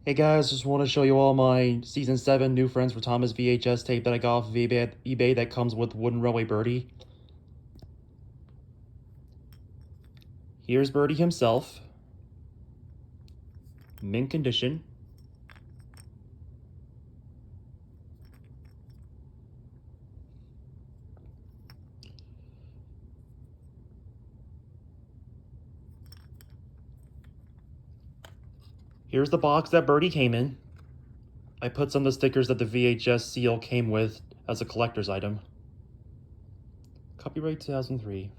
Hey guys, just want to show you all my Season 7 New Friends for Thomas VHS tape that I got off of eBay that comes with Wooden Railway Bertie. Here's Bertie himself. Mint condition. Here's the box that Bertie came in. I put some of the stickers that the VHS seal came with as a collector's item. Copyright 2003.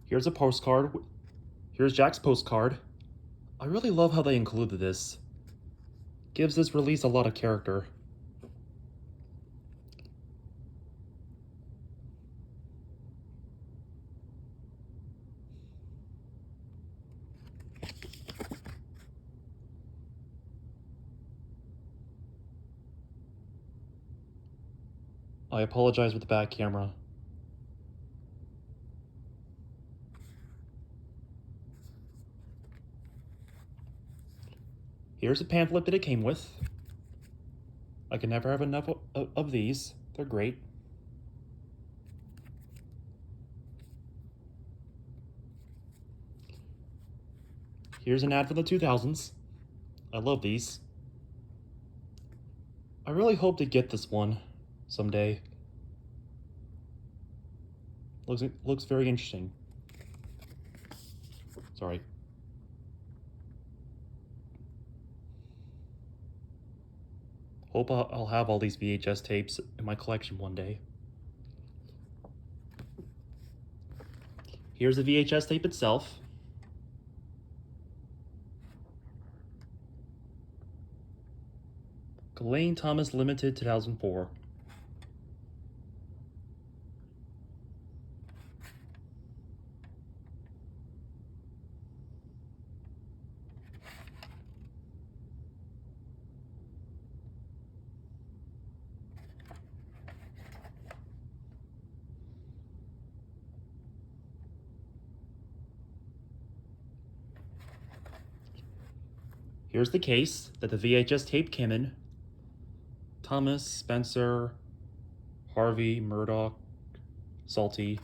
Here's a postcard. Here's Jack's postcard. I really love how they included this. Gives this release a lot of character. I apologize with the back camera. Here's a pamphlet that it came with. I can never have enough of these. They're great. Here's an ad for the 2000s. I love these. I really hope to get this one someday. Looks very interesting. Sorry. Hope I'll have all these VHS tapes in my collection one day. Here's the VHS tape itself. Ghislaine Thomas Limited 2004. Here's the case that the VHS tape came in. Thomas, Spencer, Harvey, Murdoch, Salty.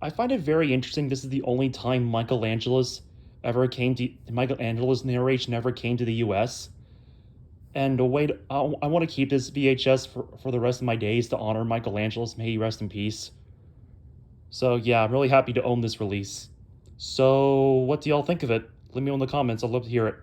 I find it very interesting. This is the only time Michael Angelis narration ever came to the US. And I want to keep this VHS for the rest of my days to honor Michael Angelis. May he rest in peace. So yeah, I'm really happy to own this release. So what do y'all think of it? Let me know in the comments. I'd love to hear it.